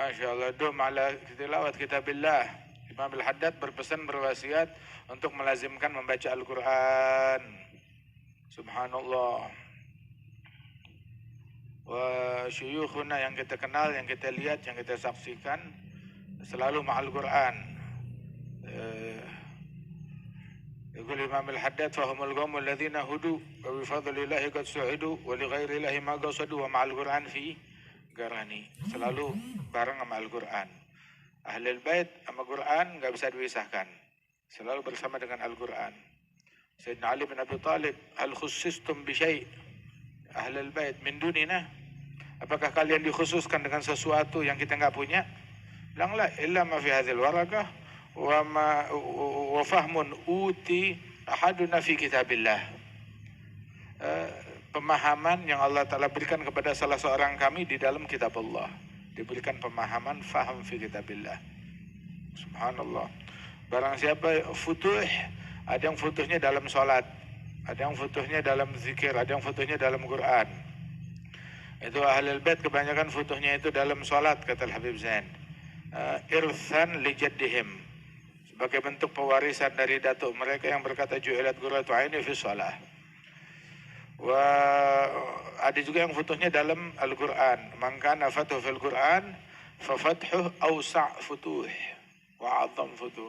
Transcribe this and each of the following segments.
Masya Allah, dum ala tilawat kitabillah. Imam Al-Haddad berpesan, berwasiat untuk melazimkan membaca Al-Quran. Subhanallah. Wa syuyukhuna yang kita kenal, yang kita lihat, yang kita saksikan selalu ma'al Quran. Yaqul Imam Al-Haddad fahumul qawmul ladzina hudu wa bi fadlillahi qad su'idu wa li ghairi llahi ma qasadu wa ma'al Quran fi garani. Selalu bareng sama Al-Quran. Ahlul Bait sama Quran nggak bisa dipisahkan. Selalu bersama dengan Al-Quran. Sayyidina Ali bin Abi Thalib, hal khussistum bi syai' Ahlul Bait min dunina? Apakah kalian dikhususkan dengan sesuatu yang kita nggak punya? Bilang la illa ma fi hadzal warakah wa fahmun uti ahaduna fi kitabillah. Pemahaman yang Allah Ta'ala berikan kepada salah seorang kami di dalam kitab Allah. Diberikan pemahaman, faham fi kitabillah. Subhanallah. Barang siapa futuh, ada yang futuhnya dalam sholat, ada yang futuhnya dalam zikir, ada yang futuhnya dalam Quran. Itu Ahlul Bait kebanyakan futuhnya itu dalam sholat, kata Habib Zain. Irthan li jaddihim, sebagai bentuk pewarisan dari datuk mereka yang berkata ju'ilat qurratu aini fi shalah. Ada juga yang futuhnya dalam Al-Quran. Man kana fatuh fil Quran fa fathuh awsa' futuh wa 'azzam futuh.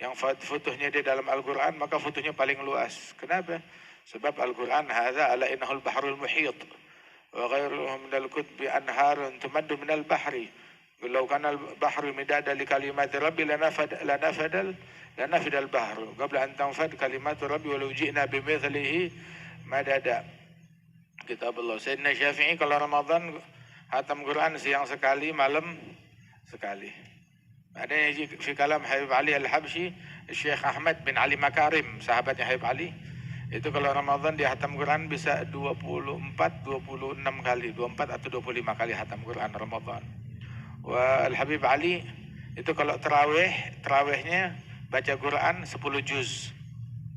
Yang futuhnya dia dalam Al-Quran, maka futuhnya paling luas. Kenapa? Sebab Al-Quran hadza ala innahul bahrul muhit wa ghairuhu minal kutbi anharun tumaddu minal bahri. Walau kana al-bahru midada li kalimati rabbi lanafidal bahru qabla an tanfad kalimatu rabbi walau ji'na bimithlihi madada. Kitab Allah. Sayyidina Syafi'i kalau Ramadan hatam Quran siang sekali, malam sekali. Ada yang fi kalam Habib Ali Al-Habsyi, Syekh Ahmad bin Ali Makarim, sahabatnya Habib Ali. Itu kalau Ramadan dia hatam Quran bisa 24, 26 kali, 24 atau 25 kali hatam Quran Ramadan. Wa Al-Habib Ali itu kalau terawihnya baca Quran 10 juz.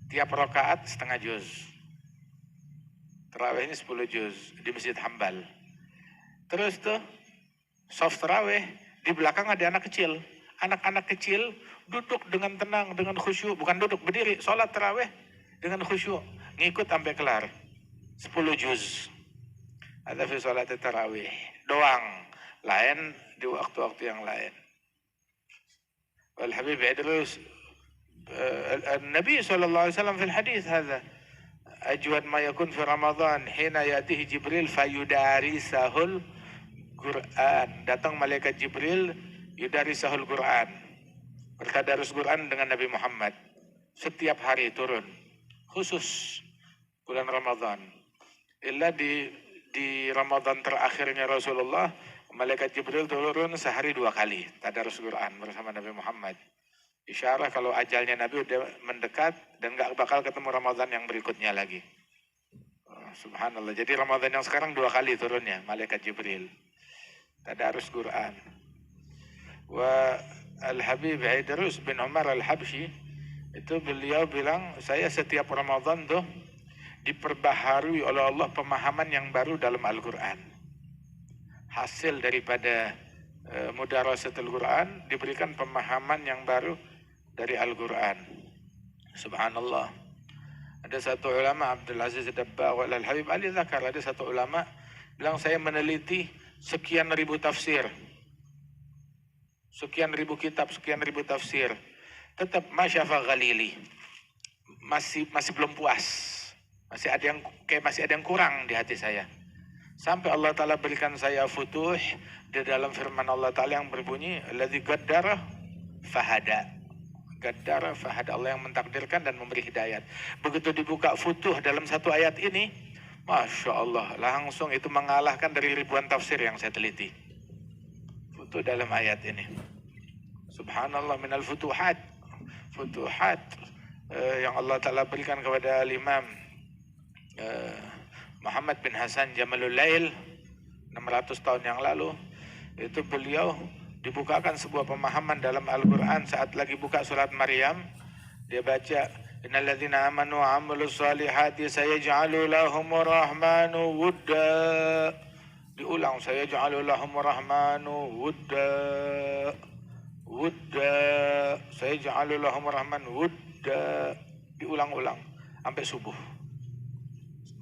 Tiap rakaat setengah juz. Terawihnya 10 juz di Masjid Hambal. Terus tuh soft terawih, di belakang ada anak kecil. Anak-anak kecil duduk dengan tenang, dengan khusyuk. Bukan duduk, berdiri. Sholat terawih dengan khusyuk. Ngikut sampai kelar. 10 juz. Ada fi sholat terawih. Doang. Lain di waktu-waktu yang lain. Wal Habib Idrus. Nabi SAW fil hadis hadha. Ajwad ma yakun fi Ramadan hina yatihi Jibril fayudarisahul Quran. Datang malaikat Jibril yudarisahul Quran. Bertadarus Quran dengan Nabi Muhammad. Setiap hari turun. Khusus bulan Ramadan. Illa di Ramadan terakhirnya Rasulullah, malaikat Jibril turun sehari 2 kali tadarus Quran bersama Nabi Muhammad. Isyarah kalau ajalnya Nabi udah mendekat dan gak bakal ketemu Ramadan yang berikutnya lagi. Subhanallah. Jadi Ramadan yang sekarang 2 kali turunnya malaikat Jibril. Tadarus Quran. Wa Al-Habib Idrus bin Umar Al-Habsyi itu beliau bilang, saya setiap Ramadan tuh diperbaharui oleh Allah pemahaman yang baru dalam Al-Quran. Hasil daripada mudarasatul Quran diberikan pemahaman yang baru dari Al-Quran. Subhanallah. Ada satu ulama, Abdul Aziz Dabbagh Al-Habib Ali Zakar, ada satu ulama bilang, saya meneliti sekian ribu tafsir, sekian ribu kitab, sekian ribu tafsir, tetap masyafa ghalili, masih belum puas, masih ada yang kurang di hati saya. Sampai Allah Ta'ala berikan saya futuh di dalam firman Allah Ta'ala yang berbunyi alladzi qaddara fahada. Qaddara fahada, Allah yang mentakdirkan dan memberi hidayat. Begitu dibuka futuh dalam satu ayat ini, Masya Allah, langsung itu mengalahkan dari ribuan tafsir yang saya teliti. Futuh dalam ayat ini. Subhanallah, minal futuhat. Futuhat yang Allah Ta'ala berikan kepada Imam Muhammad bin Hasan Jamalul Lail 600 tahun yang lalu. Itu beliau dibukakan sebuah pemahaman dalam Al-Quran saat lagi buka surat Maryam. Dia baca, innalladzina amanu wa amilus salihati sayaj'alu lahumur rahmanu wudda. Diulang, saya ja'alulahum rahmanu wudda, wudda, saya ja'alulahum rahman wudda. Diulang-ulang sampai subuh.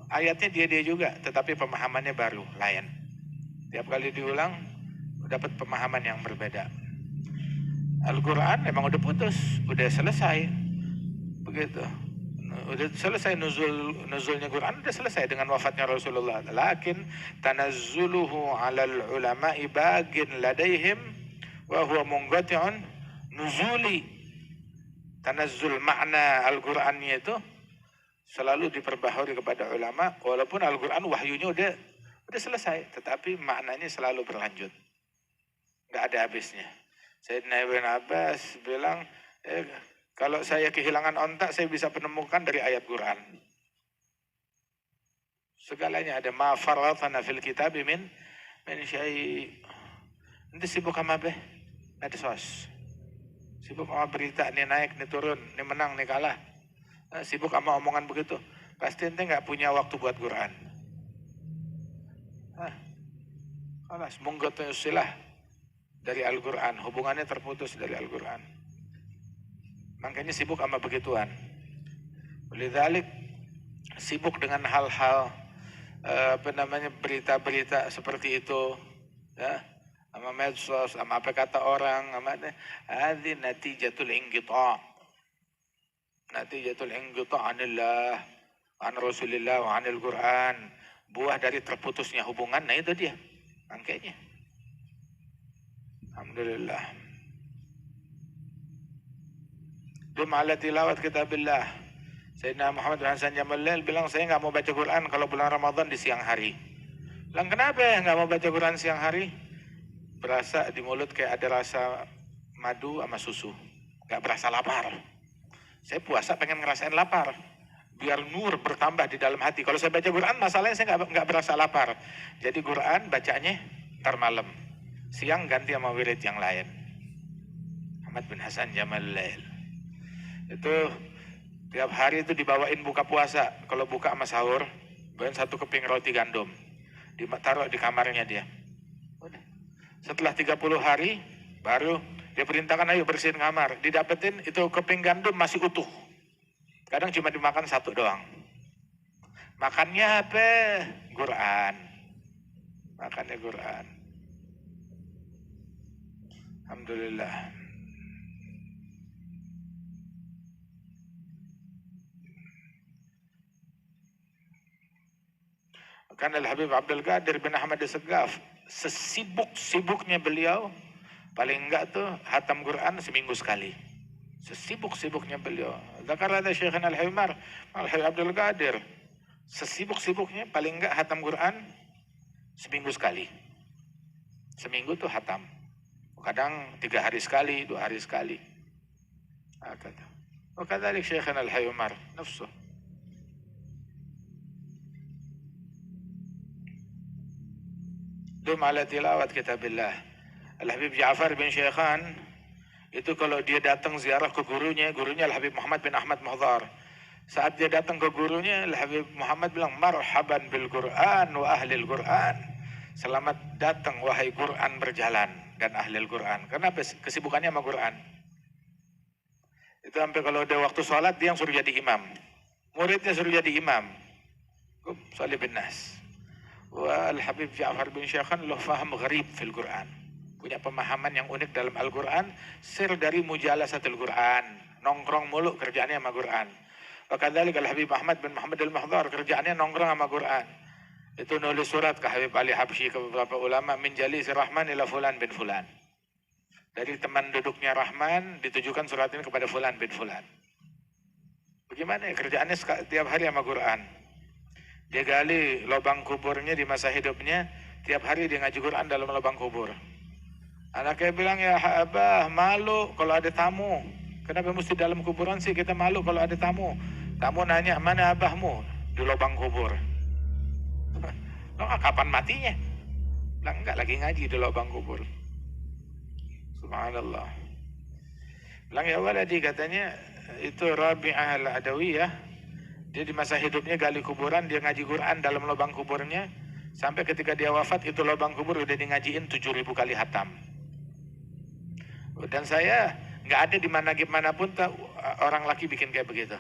Ayatnya dia juga, tetapi pemahamannya baru, lain. Tiap kali diulang, dapat pemahaman yang berbeda. Al-Quran memang udah putus, udah selesai. Begitu. Udah selesai nuzulnya Quran, udah selesai dengan wafatnya Rasulullah. Lakin tanazzuluhu 'alal ulama'i bagin ladaihim wa huwa munqati'un nuzuli. Tanazzul makna Al-Qur'annya itu selalu diperbaharui kepada ulama, walaupun Al-Quran wahyunya udah selesai, tetapi maknanya selalu berlanjut. Nggak ada habisnya. Sayyidina Ibn Abbas bilang, kalau saya kehilangan ontak, saya bisa menemukan dari ayat Quran. Segalanya ada. Ma farratna fil kitabi min syai'. Nanti sibuk sama beh, medsos. Sibuk sama berita, ini naik, ini turun, ini menang, ini kalah. Sibuk sama omongan begitu. Pasti ente nggak punya waktu buat Quran. Alas, munggotusilah dari Al-Quran. Hubungannya terputus dari Al-Quran. Makanya sibuk sama begituan. Lidzalik sibuk dengan hal-hal berita-berita seperti itu, ya, sama medsos, sama apa kata orang, sama hadhi natijatul inqita'. Natijatul inqita' anillah, an Rasulillah, wa anil Quran. Buah dari terputusnya hubungan, nah itu dia. Makanya. Alhamdulillah. Dum ala tilawat kitabillah. Sayyidina Muhammad bin Hasan Jamalil bilang, saya nggak mau baca Quran kalau bulan Ramadan di siang hari. Bilang, kenapa ya nggak mau baca Quran siang hari? Berasa di mulut kayak ada rasa madu sama susu. Nggak berasa lapar. Saya puasa pengen ngerasain lapar. Biar nur bertambah di dalam hati. Kalau saya baca Quran, masalahnya saya nggak berasa lapar. Jadi Quran bacanya ntar malam. Siang ganti sama wirid yang lain. Ahmad bin Hasan Jamalil. Itu tiap hari itu dibawain buka puasa. Kalau buka sama sahur, bawain 1 keping roti gandum. Ditaruh di kamarnya dia. Udah. Setelah 30 hari, baru dia perintahkan, ayo bersihin kamar. Didapetin itu keping gandum masih utuh. Kadang cuma dimakan 1 doang. Makannya apa? Quran. Makannya Quran. Alhamdulillah. Karena Al-Habib Abdul Qadir bin Ahmad As-Saggaf, sesibuk-sibuknya beliau, paling enggak tuh hatam Quran seminggu sekali. Sesibuk-sibuknya beliau. Zakar ada Syekhana Al-Himar, Al-Habib Abdul Qadir, sesibuk-sibuknya paling enggak hatam Quran seminggu sekali. Seminggu tuh hatam. Kadang 3 hari sekali, 2 hari sekali. Wakadzalik Syekhana Al-Himar nafsuh. Dum ala tilawat kitabillah. Al-Habib Ja'far bin Syekhan itu kalau dia datang ziarah ke gurunya Al-Habib Muhammad bin Ahmad Muhdhar. Saat dia datang ke gurunya, Al-Habib Muhammad bilang, marhaban bil Quran wa ahlil Quran. Selamat datang wahai Quran berjalan dan ahlil Quran. Karena kesibukannya sama Quran. Itu sampai kalau ada waktu sholat dia yang suruh jadi imam. Muridnya suruh jadi imam. Sholli bin nas. Al-Habib Ja'far bin Syekhan lahu faham gharib fil Quran. Punya pemahaman yang unik dalam Al-Quran. Sir dari mujalasatul Quran. Nongkrong mulu kerjaannya sama Quran. Wakadzalik Al-Habib Ahmad bin Muhammad Al-Muhdhar kerjaannya nongkrong sama Quran. Itu nulis surat ke Habib Ali Habsyi ke beberapa ulama. Min jalisi Rahman ila fulan bin fulan. Dari teman duduknya Rahman ditujukan surat ini kepada fulan bin fulan. Bagaimana ya kerjaannya tiap hari sama Quran. Dia gali lubang kuburnya di masa hidupnya, tiap hari dia ngaji Quran dalam lubang kubur. Anaknya bilang, ya Abah, malu kalau ada tamu. Kenapa mesti dalam kuburan sih? Kita malu kalau ada tamu. Tamu nanya, mana abahmu? Di lubang kubur. Kapan matinya? Bilang, enggak, lagi ngaji di lubang kubur. Subhanallah. Bilang, ya waladi, katanya, itu Rabi'ah al-Adawiyah. Dia di masa hidupnya gali kuburan, dia ngaji Quran dalam lubang kuburnya. Sampai ketika dia wafat itu lubang kubur udah di ngajiin 7.000 kali hatam. Dan saya nggak ada di mana pun orang laki bikin kayak begitu.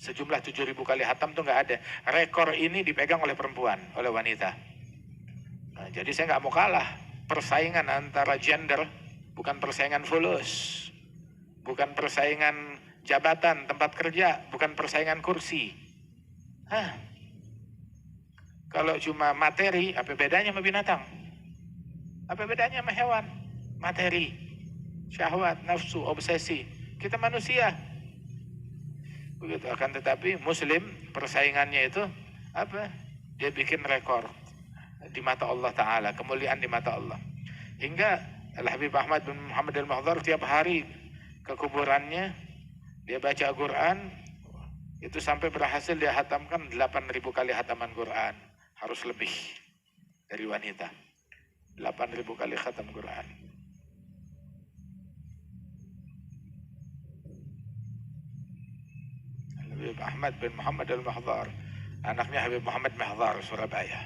Sejumlah 7.000 kali hatam tuh nggak ada. Rekor ini dipegang oleh perempuan, oleh wanita. Nah, jadi saya nggak mau kalah. Persaingan antara gender, bukan persaingan fulus, bukan persaingan jabatan, tempat kerja, bukan persaingan kursi. Kalau cuma materi, apa bedanya sama binatang? Apa bedanya sama hewan? Materi, syahwat, nafsu, obsesi. Kita manusia. Begitu. Akan tetapi Muslim persaingannya itu apa? Dia bikin rekor di mata Allah Ta'ala, kemuliaan di mata Allah. Hingga Al-Habib Ahmad bin Muhammad Al-Mahdhar tiap hari ke kuburannya, dia baca Quran, itu sampai berhasil dia hatamkan 8.000 kali hataman Quran. Harus lebih dari wanita. 8.000 kali khatam Quran. Habib Ahmad bin Muhammad Al-Mahdhar, anaknya Habib Muhammad Mahdhar Surabaya,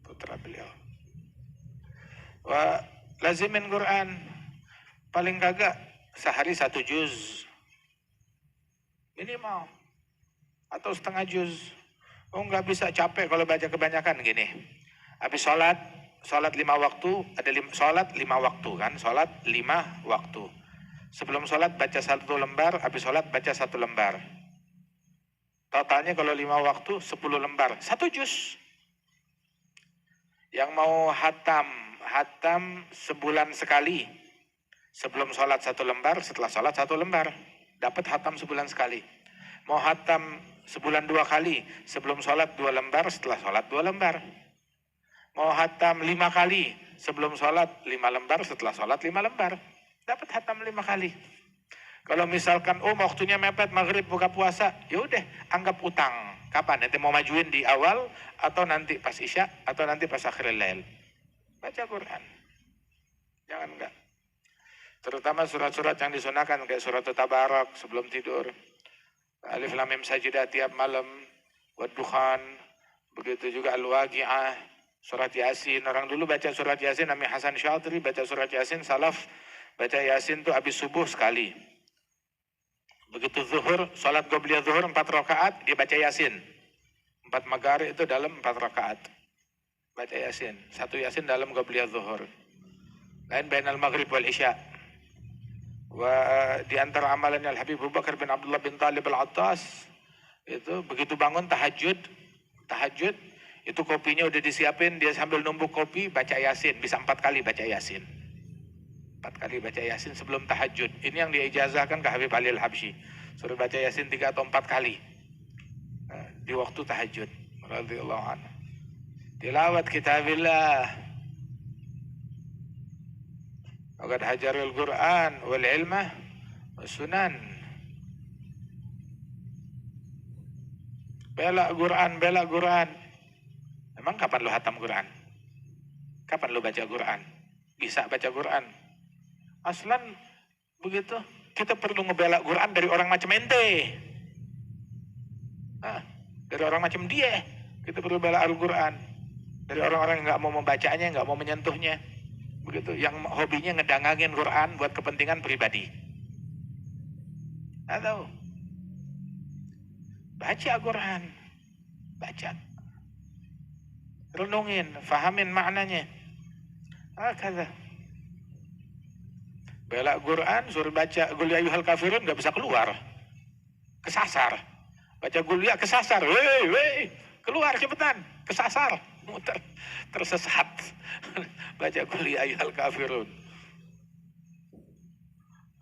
putra beliau. Wah, lazimin Quran, paling kagak sehari 1 juz minimal, atau setengah juz. Oh, nggak bisa, capek kalau baca kebanyakan gini. Habis sholat 5 waktu, ada sholat 5 waktu kan, sholat 5 waktu. Sebelum sholat baca 1 lembar, habis sholat baca 1 lembar. Totalnya kalau 5 waktu 10 lembar, 1 juz. Yang mau hatam sebulan sekali. Sebelum sholat 1 lembar, setelah sholat 1 lembar. Dapat hatam sebulan sekali. Mau hatam sebulan 2 kali, sebelum sholat 2 lembar, setelah sholat 2 lembar. Mau hatam 5 kali, sebelum sholat 5 lembar, setelah sholat 5 lembar. Dapat hatam 5 kali. Kalau misalkan, waktunya mepet, maghrib buka puasa, ya udah anggap utang. Kapan? Nanti mau majuin di awal, atau nanti pas isya, atau nanti pas akhiril lail. Baca Quran. Jangan enggak. Terutama surat-surat yang disunahkan, kayak surat Tabarak sebelum tidur. Alif Lam Mim Sajidah tiap malam, Wad-Dukhan, begitu juga Al-Waqi'ah, surat Yasin. Orang dulu baca surat Yasin, Ami Hasan Syadri baca surat Yasin, salaf baca Yasin tuh habis subuh sekali. Begitu zuhur, sholat qobliyah zuhur 4 rakaat, dia baca Yasin. 4 maghrib itu dalam 4 rakaat. Baca Yasin, 1 Yasin dalam qobliyah zuhur. Lain bainal maghrib wal isya. Di antara amalannya Al-Habib Abu Bakar bin Abdullah bin Talib Al-Attas, itu begitu bangun tahajud, itu kopinya udah disiapin, dia sambil numbuk kopi baca Yasin, bisa 4 kali baca Yasin. 4 kali baca Yasin sebelum tahajud. Ini yang diijazahkan ke Habib Ali Al-Habsyi. Suruh baca Yasin 3 atau 4 kali di waktu tahajud. Radhiyallahu anhu. Tilawat kitabillah. Waqad hajarul Quran wal ilmah sunan. Bela Quran. Emang kapan lu hatam Quran? Kapan lu baca Quran? Bisa baca Quran? Aslan begitu. Kita perlu ngebela Quran dari orang macam ente. Dari orang macam dia. Kita perlu bela Al-Quran. Dari orang-orang yang gak mau membacanya, gak mau menyentuhnya. Begitu, yang hobinya ngedangangin Quran buat kepentingan pribadi. Atau baca Quran, baca, renungin, fahamin maknanya. Kata bela Quran, suruh baca Qul ya ayyuhal kafirun, nggak bisa keluar, kesasar. Baca Qul ya, kesasar, weh, keluar cepetan, kesasar, muter, tersesat. Baca Qul ya ayyuhal kafirun.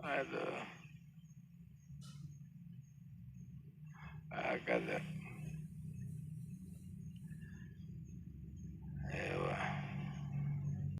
Aduh. Kata